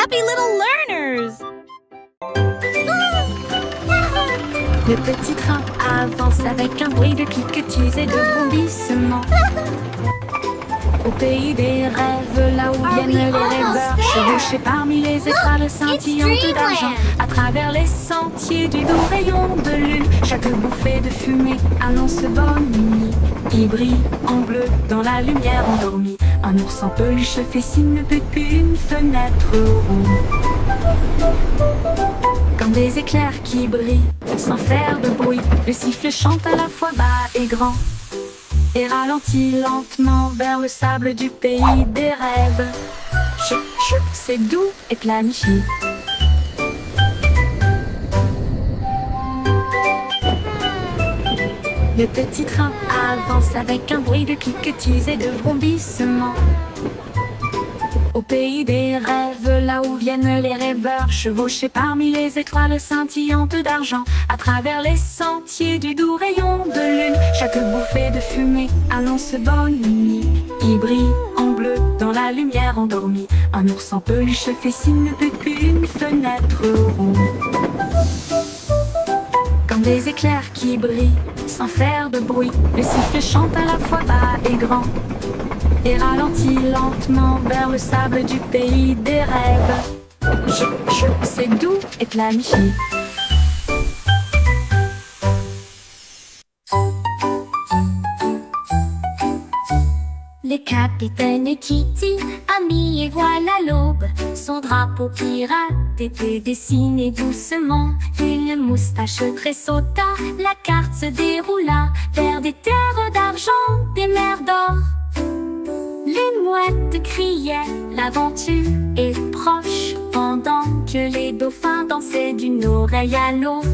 happy little learners! Le petit train avance avec un bruit de cliquetis et de bondissements. Au pays des rêves, là où viennent les rêveurs, chevauchés parmi les étoiles scintillantes d'argent, à travers les sentiers du doux rayon de lune, chaque bouffée de fumée annonce bonne nuit. Il brille en bleu dans la lumière endormie. Un ours en peluche fait signe depuis une fenêtre ronde. Comme des éclairs qui brillent sans faire de bruit, le sifflet chante à la fois bas et grand et ralentit lentement vers le sable du pays des rêves. Chut, chut, c'est doux et planifié. Le petit train avance avec un bruit de cliquetis et de vrombissements. Au pays des rêves, là où viennent les rêveurs, chevauchés parmi les étoiles scintillantes d'argent, à travers les sentiers du doux rayon de lune, chaque bouffée de fumée annonce bonne nuit. Il brille en bleu dans la lumière endormie. Un ours en peluche fait signe depuis une fenêtre ronde. Comme des éclairs qui brillent sans faire de bruit, le sifflet chante à la fois bas et grand et ralentit lentement vers le sable du pays des rêves. C'est doux et planifié. Les capitaines Kitty, amis et voilà l'aube. Son drapeau pirate était dessiné doucement. Une moustache tressauta, la carte se déroula vers des terres d'argent, des mers d'or. Les mouettes criaient, l'aventure est proche, pendant que les dauphins dansaient d'une oreille à l'autre.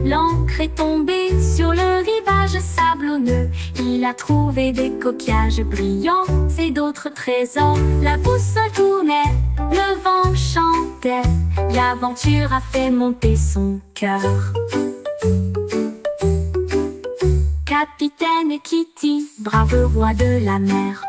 L'ancre est tombée sur le rivage sablonneux. Il a trouvé des coquillages brillants et d'autres trésors. La boussole tournait, le vent chantait. L'aventure a fait monter son cœur. Capitaine Kitty, brave roi de la mer.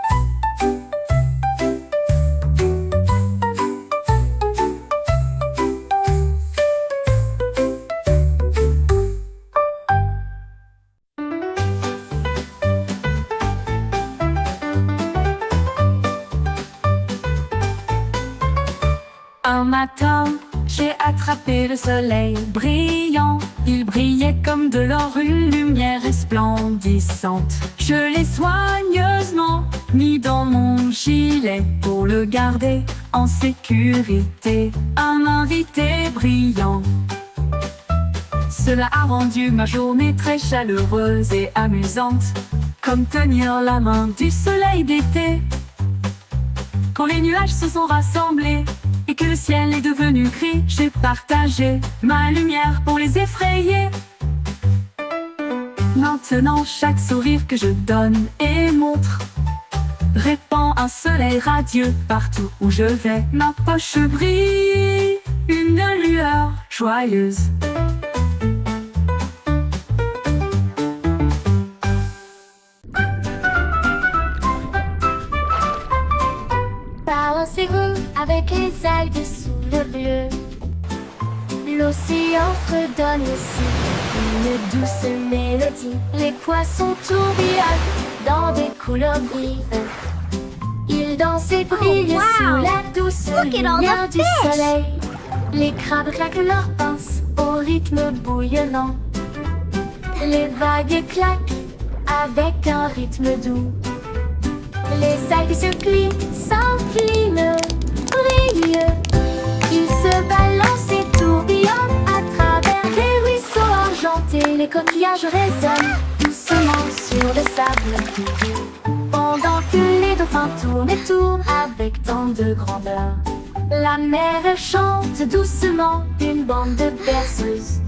Un matin, j'ai attrapé le soleil brillant. Il brillait comme de l'or, une lumière resplendissante. Je l'ai soigneusement mis dans mon gilet pour le garder en sécurité. Un invité brillant. Cela a rendu ma journée très chaleureuse et amusante, comme tenir la main du soleil d'été. Quand les nuages se sont rassemblés et que le ciel est devenu gris, j'ai partagé ma lumière pour les effrayer. Maintenant, chaque sourire que je donne et montre répand un soleil radieux partout où je vais. Ma poche brille, une lueur joyeuse. Balancez-vous avec les algues sous le bleu. L'océan fredonne aussi une douce mélodie. Les poissons tourbillonnent dans des couleurs vives. Ils dansent et brillent sous la douce lumière du soleil. Les crabes claquent leurs pinces au rythme bouillonnant. Les vagues claquent avec un rythme doux. Les algues se plient, s'inclinent, brillent. Ils se balancent et tourbillonnent à travers les ruisseaux argentés. Les coquillages résonnent doucement sur le sable, pendant que les dauphins tournent et tournent avec tant de grandeur. La mer chante doucement une bande de berceuses.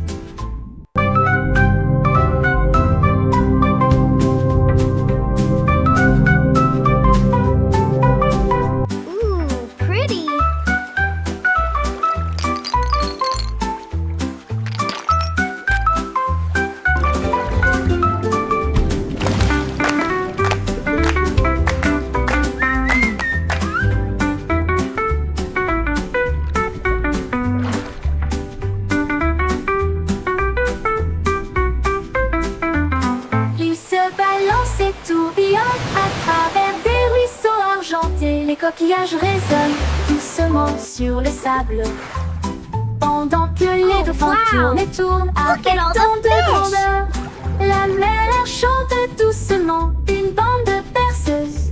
Les coquillages résonnent doucement sur le sable, pendant que les dauphins tournent et tournent avec tant de grandeur. La mer chante doucement une bande de berceuses.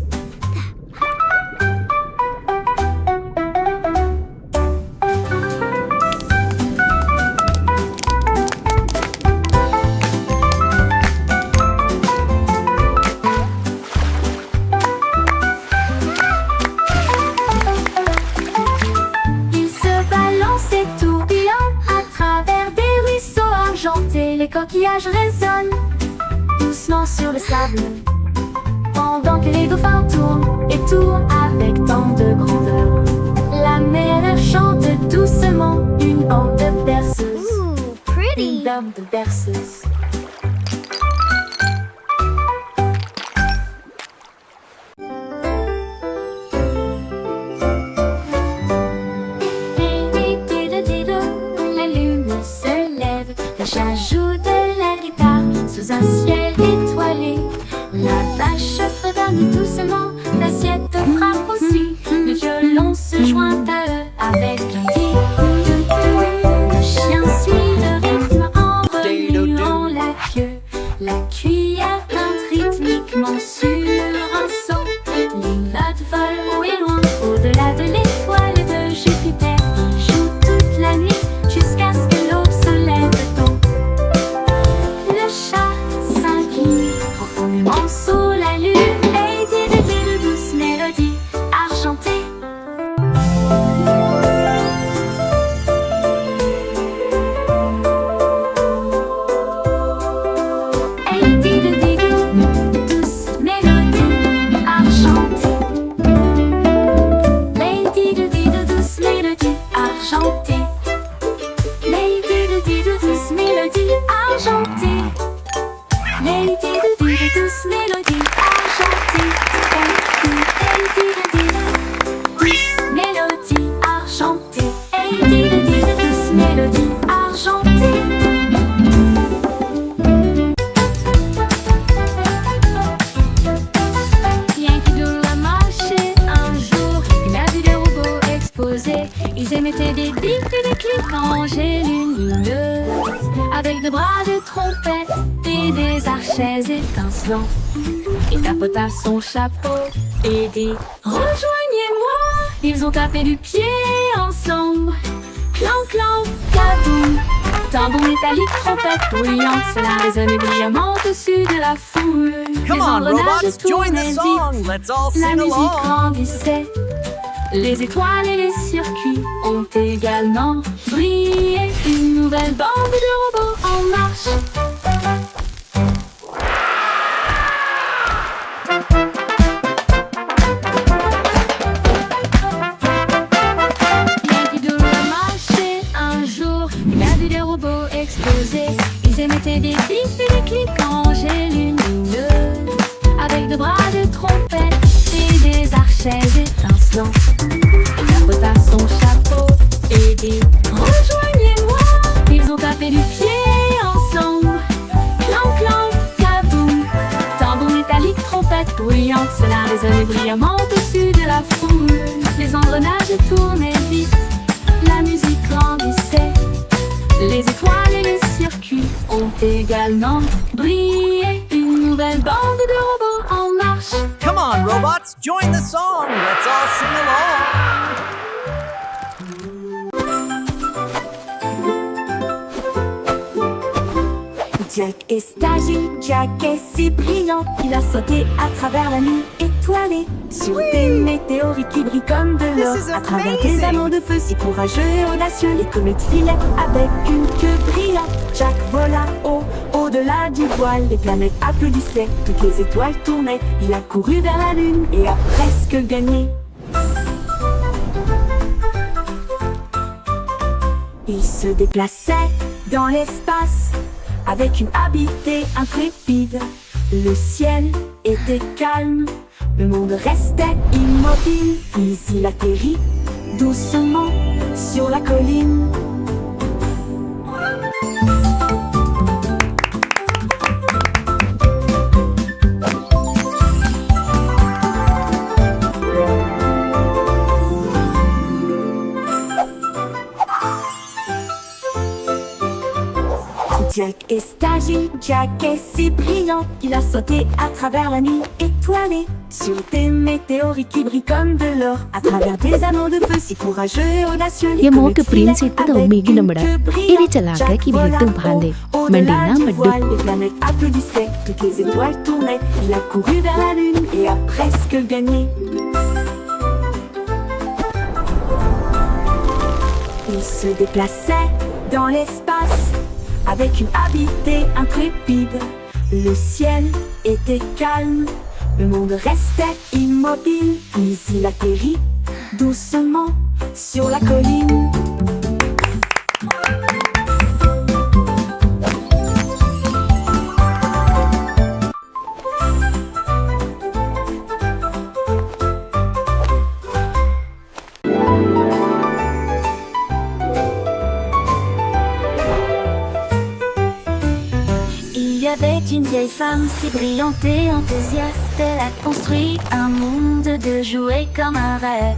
Les coquillages résonnent doucement sur le sable, pendant que les dauphins tournent et tournent avec tant de grandeur. La mer chante doucement une bande de berceuses. Une bande de berceuses. La lune se lève, le chat joue de la guitare sous un ciel étoilé. La vache fredonne doucement, l'assiette frappe aussi. Le violon se joint à eux avec un tic. Le chien suit le rythme en remuant la queue. La cuillère teinte rythmiquement sur un seau. Les notes volent haut et loin, au-delà de l'étoile de Jupiter, qui joue toute la nuit jusqu'à ce que l'aube se lève tôt. Le chat s'incline profondément sous la lune et dit de douces mélodies argentées. Elle dit de douces mélodies argentées. Lady de douces mélodies argentées. Lady de douces mélodies argentées. Lady de douces mélodies argentées. Lady de douces mélodies argentées. Lady de douces mélodies argentées. Bien qu'il doit marcher un jour, il a vu des robots exposés. Ils émettaient des bips et des clics rangés lumineuses, avec des bras de trompette et des archets étincelants. Il tapota son chapeau et dit « Rejoignez-moi !» Ils ont tapé du pied ensemble. Clan, clan, kaboum. Tambour métallique, trompette bruyante, cela résonnait brillamment au-dessus de la foule. Come Les on, engrenages robots, join the tournaient song. vite. Let's all La sing musique along. grandissait. Les étoiles et les circuits ont également brillé. Une nouvelle bande de robots en marche. Bien qu'il doit marcher un jour, il a vu des robots exposés. Ils émettaient des bips et des clics rangés lumineuses, avec des bras de trompette et des archets étincelants. Il tapota son chapeau et dit « Rejoignez-moi !» Ils ont tapé du pied ensemble. Clan, clan, kaboum. Tambour métallique, trompette bruyante, cela résonnait brillamment au-dessus de la foule. Les engrenages tournaient vite, la musique grandissait. Les étoiles et les circuits ont également brillé. Une nouvelle bande de robots en marche. Come on, robots, join the song. Let's all sing along. Jack est agile, Jack est si brillant, il a sauté à travers la nuit étoilée, sur des météorites qui brillent comme de l'or, This is à travers amazing. des anneaux de feu si courageux et audacieux. Les comètes filaient avec une queue brillante. Jack vola au-delà du voile, les planètes applaudissaient, toutes les étoiles tournaient. Il a couru vers la lune et a presque gagné. Il se déplaçait dans l'espace avec une habileté intrépide. Le ciel était calme, le monde restait immobile. Puis il atterrit doucement sur la colline. Jack est stagiaire, Jack est si brillant. Il a sauté à travers la nuit étoilée, sur des météorites qui brillent comme de l'or, à travers des anneaux de feu si courageux et audacieux. ये मौके के प्रिंस इतने तो उम्मीद न बड़ा इरी चला के कि भी तुम भांदे मंडीना मड्डू Les planètes applaudissaient, toutes les étoiles tournaient. Il a couru vers la lune et a presque gagné. Il se déplaçait dans l'espace avec une habileté intrépide. Le ciel était calme, le monde restait immobile. Puis il atterrit doucement sur la colline. Il y avait une vieille femme si brillante et enthousiaste. Elle a construit un monde de jouets comme un rêve.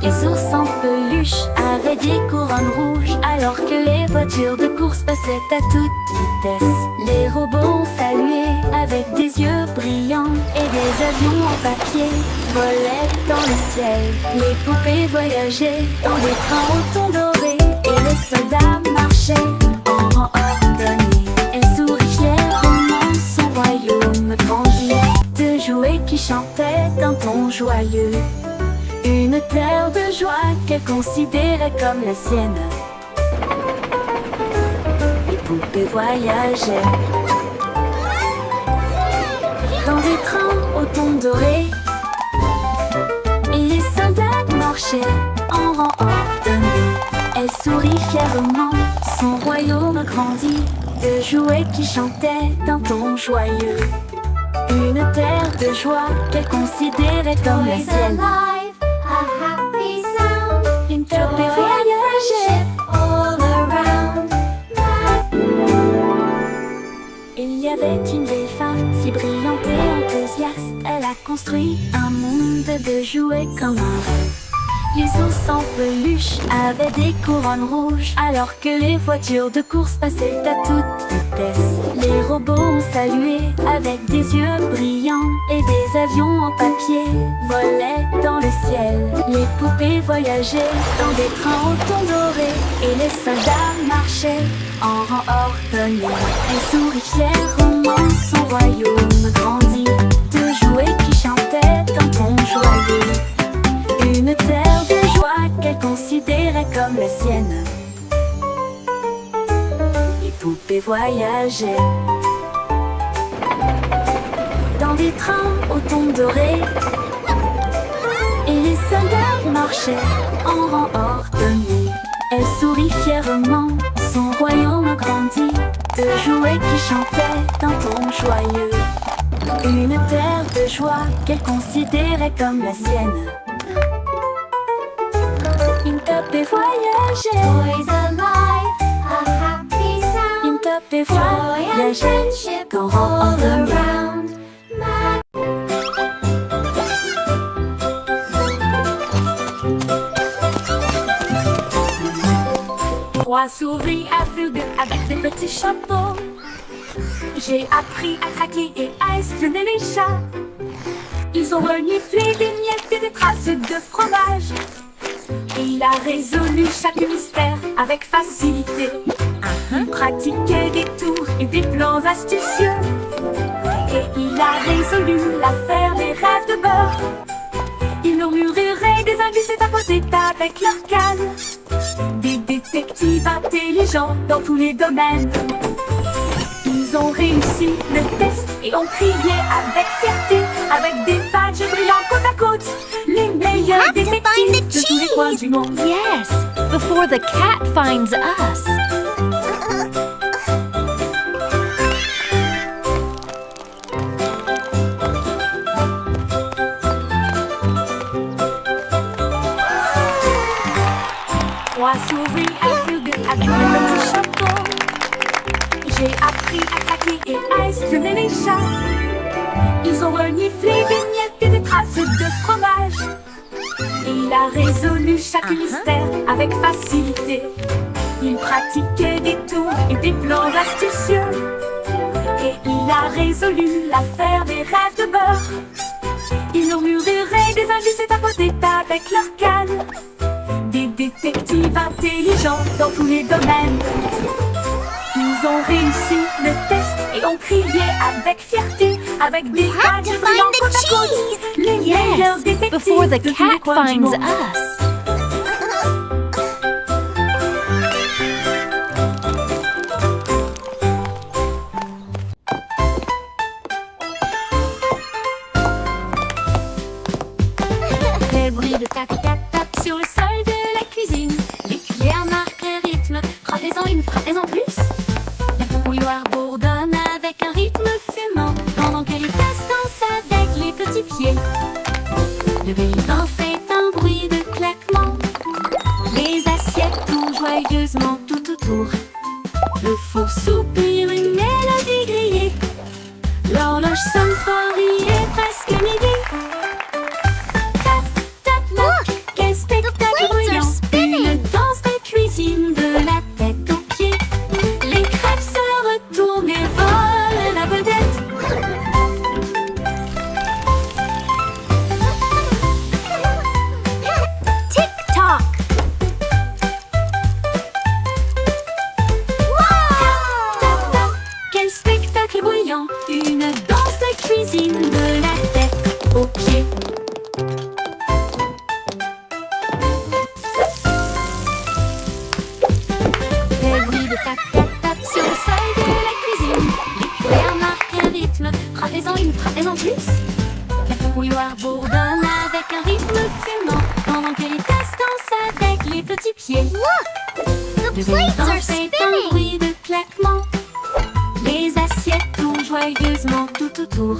Les ours en peluche avaient des couronnes rouges, alors que les voitures de course passaient à toute vitesse. Les robots ont salué avec des yeux brillants, et des avions en papier volaient dans le ciel. Les poupées voyageaient dans des trains au ton doré, et les soldats marchaient en rang ordonné. Elle sourit fièrement, son royaume grandit, de jouets qui chantaient d'un ton joyeux. Une terre de joie qu'elle considérait comme la sienne. Les poupées voyageaient dans des trains au ton doré, et les soldats marchaient en rang ordonné. Elle sourit fièrement, son royaume grandit, de jouets qui chantaient d'un ton joyeux. Une terre de joie qu'elle considérait comme la sienne. Une poupée voyageait all around. Il y avait une vieille femme si brillante et enthousiaste. Elle a construit un monde de jouets comme un rêve. Les ours en peluche avaient des couronnes rouges, alors que les voitures de course passaient à toute vitesse. Les robots ont salué avec des yeux brillants, et des avions en papier volaient dans le ciel. Les poupées voyageaient dans des trains au ton doré, et les soldats marchaient en rang ordonné. Elle sourit fièrement, son royaume grandit, de jouets qui chantaient d'un ton joyeux. Une terre de joie qu'elle considérait comme la sienne. Les poupées voyageaient dans des trains au ton doré, et les soldats marchaient en rang ordonné. Elle sourit fièrement, son royaume grandit, de jouets qui chantaient d'un ton joyeux. Une terre de joie qu'elle considérait comme la sienne. Une poupée voyageait, toys alive, a happy sound. Une poupée voyageait, go all around. Trois souris aveugles avec des petits chapeaux. J'ai appris à traquer et à espionner les chats. Ils ont reniflé des miettes et des traces de fromage. Et il a résolu chaque mystère avec facilité. Il pratiquait des tours et des plans astucieux. Et il a résolu l'affaire des rêves de beurre. Ils murmuraient des indices et tapotaient avec leur canne. Des détectives intelligents dans tous les domaines. Ils ont réussi le test et ont crié avec fierté, avec des badges brillants côte à côte. Les meilleurs détectives de tous les coins du monde. Yes, before the cat finds us. Trois souris aveugles avec des petits chapeaux. J'ai appris à traquer et à espionner les chats. Ils ont reniflé des miettes et des traces de fromage. Et il a résolu chaque mystère avec facilité. Il pratiquait des tours et des plans astucieux. Et il a résolu l'affaire des rêves de beurre. Ils murmuraient des indices et tapotaient avec leur canne. Des détectives intelligents dans tous les domaines. Ils ont réussi le test et ont crié avec fierté, avec des badges brillants côte à côte. Les meilleurs détectives Before the de tous les cat coins du finds monde. us. Les bruits de tac-tac-tac sur le sol de la cuisine. Les cuillères marquent le rythme. Frappez-en une, frappez-en plus. La bouilloire bourdonne avec un rythme fumant, pendant que les tasses dansent avec les petits pieds. Le bain fait un bruit de claquement. Les assiettes tournent joyeusement tout autour. Le four soupire une mélodie grillée. L'horloge sonne fort, il est presque midi. Quel spectacle brillant! Une danse de cuisine de la tête aux pieds. Les crêpes se retournent et volent la vedette. Tick-tock. Quel spectacle brillant! Une danse de cuisine de la tête aux pieds. Les bruits de tac-tac-tac sur le sol de la cuisine. Les cuillères marquent un rythme. Frappez-en une, frappez-en plus. La bouilloire bourdonne avec un rythme fumant, pendant que les tasses dansent avec les petits pieds. Look, the Le plates bain are fait un spinning. bruit de claquement. Les assiettes tournent joyeusement tout autour.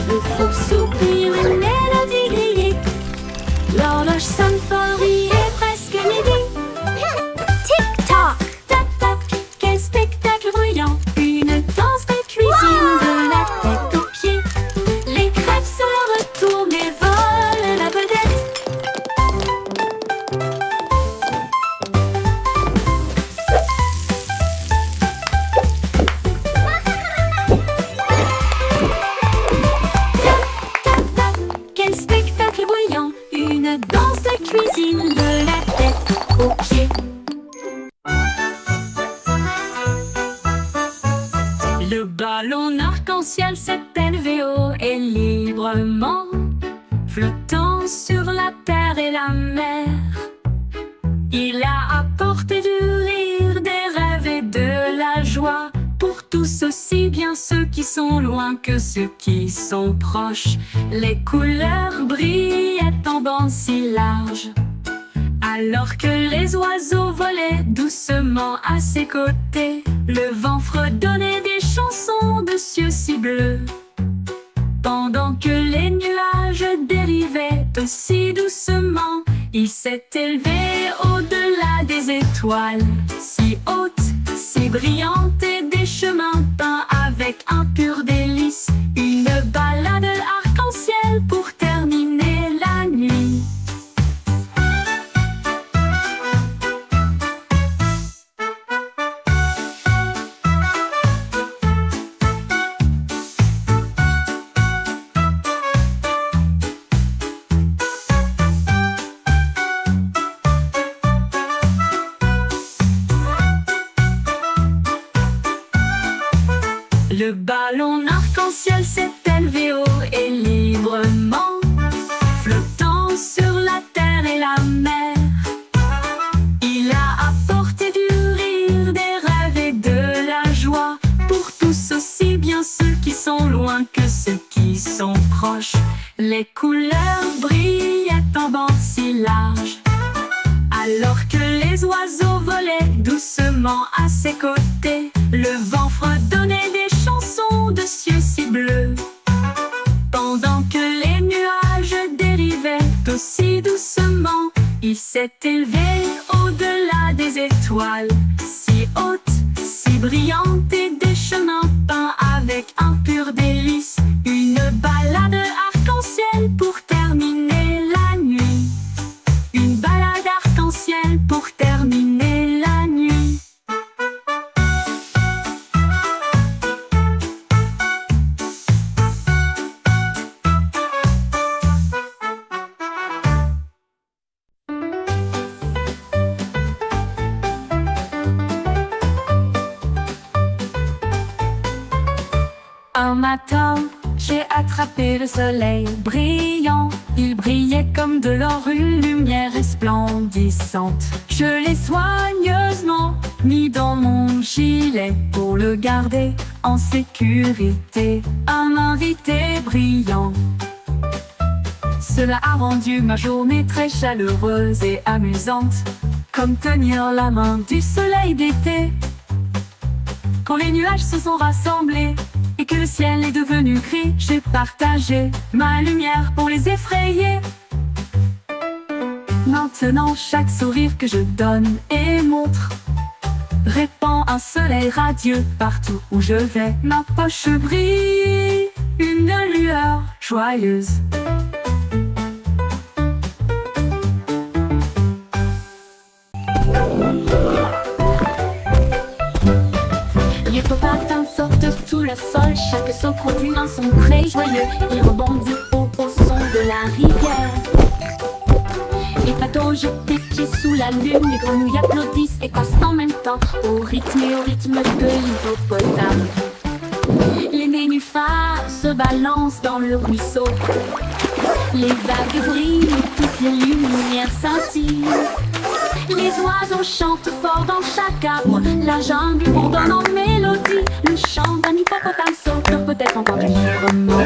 Le four soupire une mélodie grillée. L'horloge sonne fort, il est presque midi. Tick-tock. Tac-tac, quel spectacle brillant! Une danse de cuisine de la tête aux pieds. Les crêpes se retournent et volent la vedette. Tac-tac, quel spectacle brillant! Une danse de cuisine de la tête aux pieds. Le ballon arc-en-ciel s'est élevé haut et librement, flottant sur la terre et la mer. Il a apporté du rire, des rêves et de la joie pour tous, aussi bien ceux qui sont loin que ceux qui sont proches. Les couleurs brillaient en bandes si larges, alors que les oiseaux volaient doucement à ses côtés. Le vent fredonnait des chansons de cieux si bleus, pendant que les nuages dérivaient aussi doucement. Il s'est élevé au-delà des étoiles, si hautes, si brillantes, et des chemins peints avec un pur délice. Une balade arc-en-ciel pour terminer la nuit. Le ballon arc-en-ciel s'est élevé haut et librement, flottant sur la terre et la mer. Il a apporté du rire, des rêves et de la joie pour tous, aussi bien ceux qui sont loin que ceux qui sont proches. Les couleurs brillaient en bandes si larges, alors que les oiseaux volaient doucement à ses côtés. Le vent fredonnait des chansons de cieux si bleus, pendant que les nuages dérivaient aussi doucement. Il s'est élevé au-delà des étoiles, si hautes, si brillantes, et des chemins peints avec un pur délice. Une balade arc-en-ciel pour terminer la nuit. Une balade arc-en-ciel pour terminer la nuit. Un matin, j'ai attrapé le soleil brillant. Il brillait comme de l'or, une lumière resplendissante. Je l'ai soigneusement mis dans mon gilet pour le garder en sécurité. Un invité brillant. Cela a rendu ma journée très chaleureuse et amusante, comme tenir la main du soleil d'été. Quand les nuages se sont rassemblés et que le ciel est devenu gris, j'ai partagé ma lumière pour les effrayer. Maintenant, chaque sourire que je donne et montre répand un soleil radieux partout où je vais. Ma poche brille, une lueur joyeuse. Les popatins sortent sous le sol, chaque saut produit un son très joyeux. Il rebondit au son de la rivière. Les bateaux jettent des pieds sous la lune, les grenouilles applaudissent et passent en même temps au rythme de l'hippopotame. Les nénuphars se balancent dans le ruisseau. Les vagues brillent et toutes les lumières scintillent. Les oiseaux chantent fort dans chaque arbre. La jungle bourdonne en mélodie. Le chant d'un hippopotame sauteur peut être entendu librement.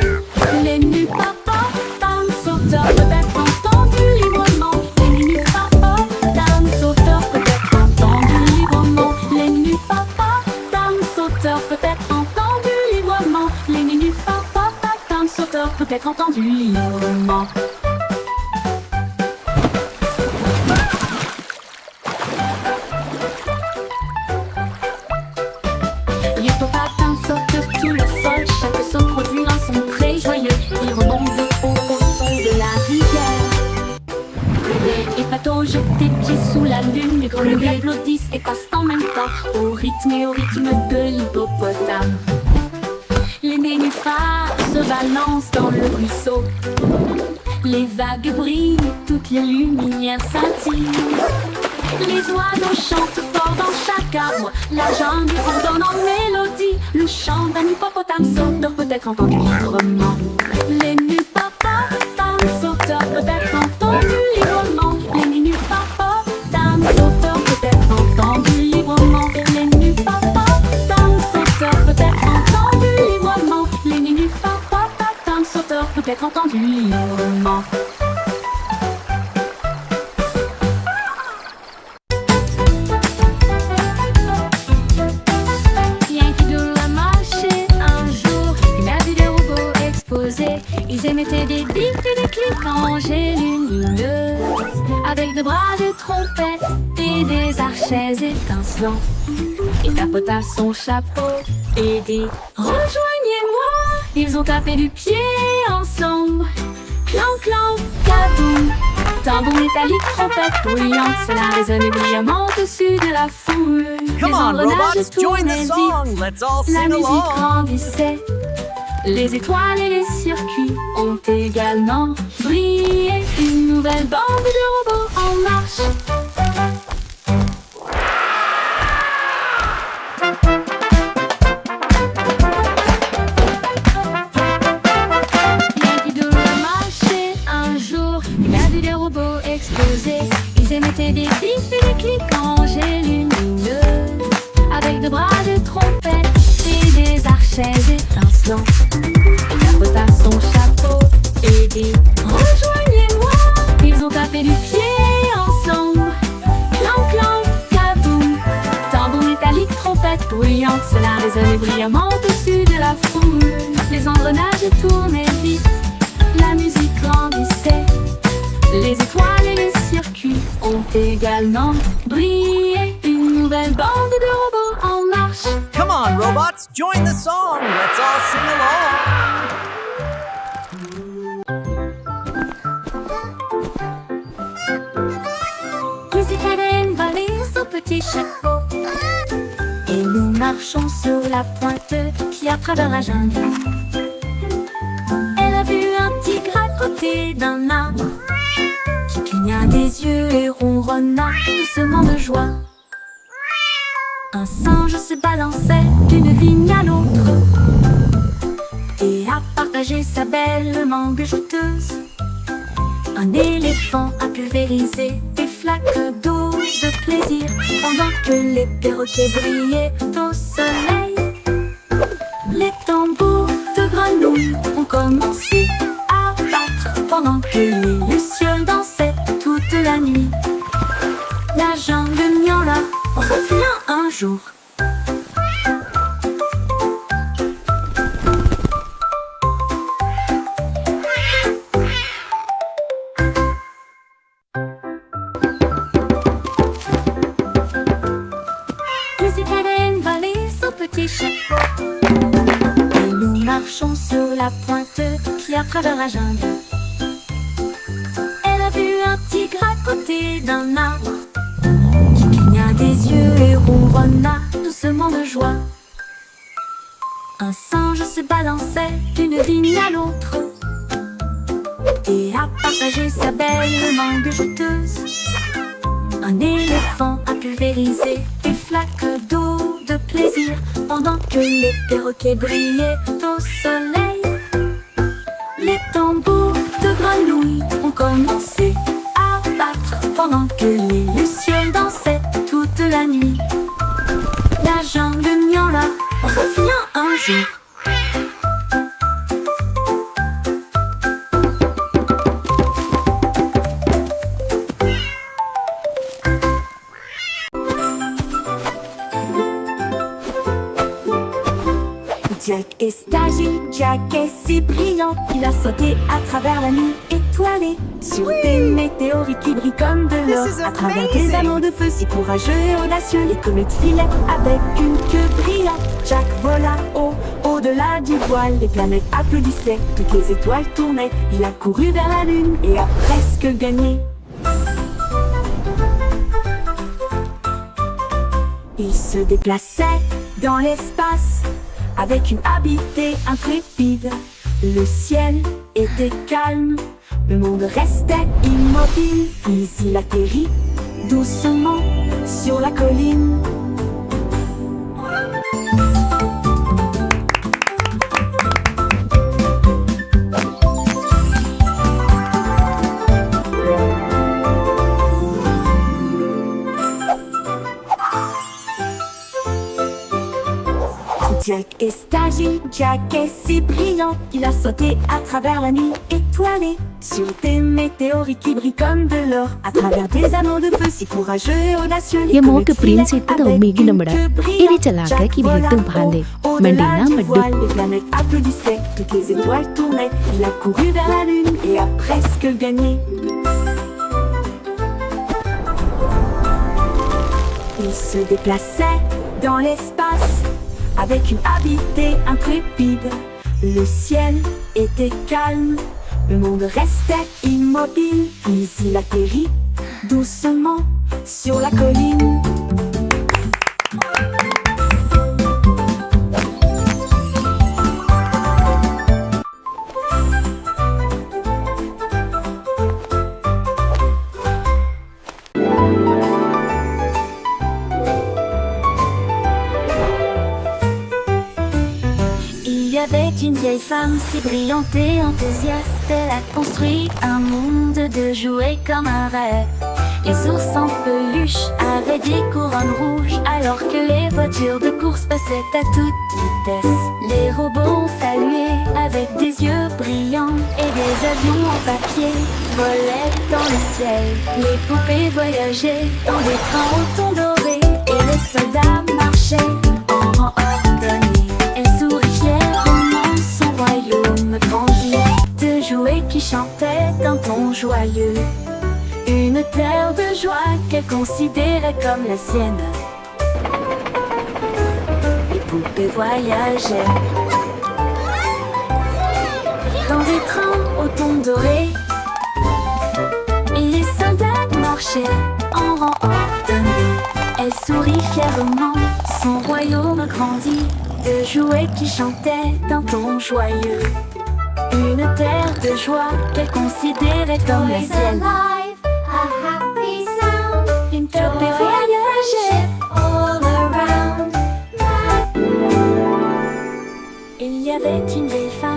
Les hippopotames sauteurs peut être entendu librement. Les hippopotames sauteurs peut être entendu librement. Les hippopotames sauteurs peut être entendu librement. Les hippopotames sauteurs peut être entendu librement. Les popatins sautent sous le sol, chaque saut produit un son très joyeux. Il rebondit au son de la rivière. Les bateaux jettent des pieds sous la lune, les grenouilles applaudissent et passent en même temps au rythme de l'hippopotame. Les nénuphars se balancent dans le ruisseau. Les vagues brillent, toutes les lumières scintillent. Les oiseaux chantent fort dans chaque arbre. La jungle bourdonne en mélodie. Le chant d'un hippopotame sauteur peut être entendu librement. Les hippopotames sauteurs peut être entendu librement. Les hippopotames sauteurs peut être entendu librement. Les hippopotames sauteurs peut être entendu librement. Les hippopotames sauteurs peut être entendu librement. Ils émettaient des bips et des clics en jet lumineux, avec des bras de trompette et des archets étincelants. Il tapota son chapeau et dit « Rejoignez-moi !» Ils ont tapé du pied ensemble. Clan, clan, kaboum. Tambour métallique, trompette bruyante, cela résonnait brillamment au-dessus de la foule. Come on, robots, join the song. Let's all La sing musique along. grandissait. Les étoiles et les circuits ont également brillé. Une nouvelle bande de robots en marche. Yankee Doodle a marché un jour. Il a vu des robots exploser. Ils émettaient des bips et des clics en jet lumineux, avec de bras de trompette et des archets étincelants. Il tapota son chapeau et dit « Rejoignez-moi !» Ils ont tapé du pied ensemble. Clan, clan, kaboum. Tambour métallique, trompette bruyante, cela résonnait brillamment au-dessus de la foule. Les engrenages tournaient vite, la musique grandissait. Les étoiles et les circuits ont également brillé. Une nouvelle bande de robots en marche. Come on, robots, join the song. Let's all sing along. Musique valait son petit chapeau et nous marchons sur la pointe qui a travers la jungle. Elle a vu un tigre à côté d'un arbre qui cligna des yeux et ronronna doucement de joie. Un singe se balançait d'une vigne à l'autre. et a partagé sa belle mangue jouteuse. Un éléphant a pulvérisé des flaques d'eau de plaisir pendant que les perroquets brillaient au soleil. Les tambours de grenouilles ont commencé à battre pendant que les lucioles dansaient toute la nuit. La jungle miaula revient un jour. Petit chapeau et nous marchons sur la pointe qui à travers la jungle. Elle a vu un tigre à côté d'un arbre qui cligna des yeux et ronronna doucement de joie. Un singe se balançait d'une vigne à l'autre et a partagé sa belle mangue jouteuse. Un éléphant a pulvérisé des flaques d'eau de plaisir pendant que les perroquets brillaient au soleil. Les tambours de grenouilles ont commencé à battre pendant que les lucioles dansaient toute la nuit. La jungle miaula revient un jour. Jack est agile, Jack est si brillant, il a sauté à travers la nuit étoilée, sur des météorites qui brillent comme de l'or, à travers des anneaux de feu si courageux et audacieux. Les comètes filaient avec une queue brillante. Jack vola au-delà du voile, les planètes applaudissaient, toutes les étoiles tournaient. Il a couru vers la lune et a presque gagné. Il se déplaçait dans l'espace avec une habileté intrépide. Le ciel était calme, le monde restait immobile. Puis il atterrit doucement sur la colline. Jack est agile, Jack est si brillant, il a sauté à travers la nuit étoilée, sur des météorites qui brillent comme de l'or, à travers des anneaux de feu si courageux et audacieux. ये मौके प्रिंस इतना उम्मीद न बड़ा इन्हें चला के कि भी तुम भांदे मंडीना मड्डू. Les planètes applaudissaient, toutes les étoiles tournaient. Il a couru vers la lune et a presque gagné. Il se déplaçait dans l'espace avec une habileté intrépide. Le ciel était calme, le monde restait immobile. Puis il atterrit doucement sur la colline. Il y avait une vieille femme si brillante et enthousiaste. Elle a construit un monde de jouets comme un rêve. Les ours en peluche avaient des couronnes rouges, alors que les voitures de course passaient à toute vitesse. Les robots ont salué avec des yeux brillants et des avions en papier volaient dans le ciel. Les poupées voyageaient dans des trains au ton doré et les soldats marchaient en rang ordonné. Elle sourit fièrement, son royaume grandit de jouets qui chantaient d'un ton joyeux. Une terre de joie qu'elle considérait comme la sienne. Les poupées voyageaient dans des trains au ton doré et les soldats marchaient en rang ordonné. Elle sourit fièrement, son royaume grandit de jouets qui chantaient d'un ton joyeux. Une terre de joie qu'elle considérait comme la sienne. Une poupée voyageait all around. Il y avait une vieille femme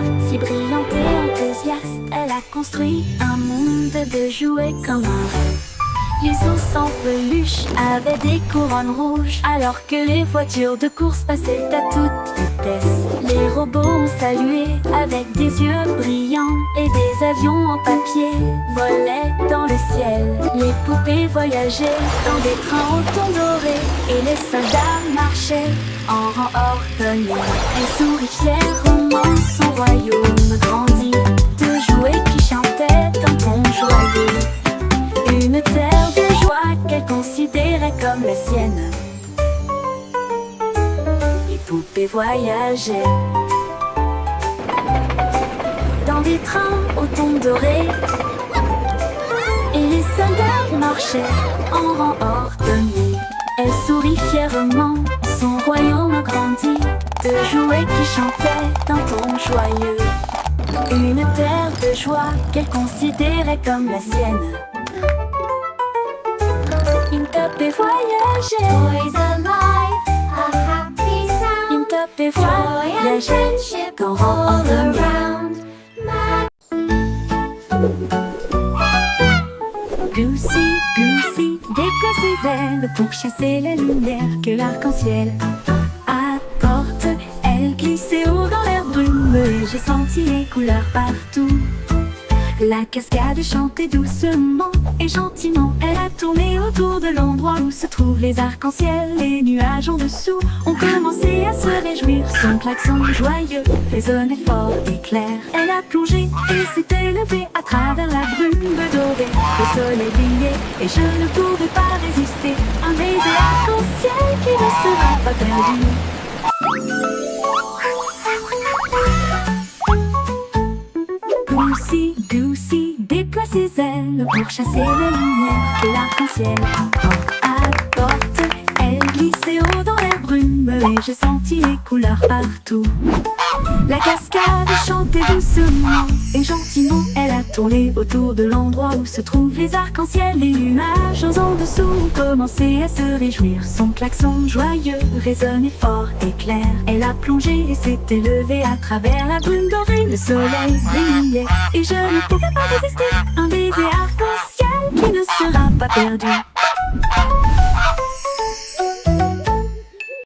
a construit un monde de jouets communs. Les ours en peluche avaient des couronnes rouges, alors que les voitures de course passaient à toute vitesse. Les robots ont salué avec des yeux brillants, et des avions en papier volaient dans le ciel. Les poupées voyageaient dans des trains au ton doré, et les soldats marchaient en rang ordonné. Elle sourit fièrement, son royaume grandit, de jouets qui chantaient un ton joyeux. Une terre de joie qu'elle considérait comme la sienne. Les poupées voyageaient dans des trains au ton doré, et les soldats marchaient en rang ordonné. Elle sourit fièrement, son royaume grandit, de jouets qui chantaient d'un ton joyeux. Une terre de joie qu'elle considérait comme la sienne. Une poupée voyageait, Toys alive, a happy sound. une poupée Joy and voyageait friendship dans all rang ordonné. around. Goosey, Goosey déploie ses ailes pour chasser la lumière que l'arc-en-ciel apporte. Elle glissait haut dans l'air brumeux et j'ai senti les couleurs partout. La cascade chantait doucement et gentiment. Elle a tourné autour de l'endroit où se trouvent les arcs-en-ciel. Les nuages en dessous ont commencé à se réjouir. Son klaxon joyeux résonnait fort et clair. Elle a plongé et s'est élevée à travers la brume dorée. Le soleil brillait et je ne pouvais pas résister. Un baiser arc-en-ciel qui ne sera pas perdu. Goosey, Goosey déploie ses ailes pour chasser la lumière que l'arc-en-ciel apporte. Elle glissait haut dans la brume et j'ai senti les couleurs partout. La cascade chantait doucement et gentiment. Elle a tourné autour de l'endroit où se trouvent les arcs-en-ciel. Les nuages en dessous ont commencé à se réjouir. Son klaxon joyeux résonnait fort et clair. Elle a plongé et s'est élevée à travers la brume dorée. Le soleil brillait et je ne pouvais pas résister. Un baiser arc-en-ciel qui ne sera pas perdu.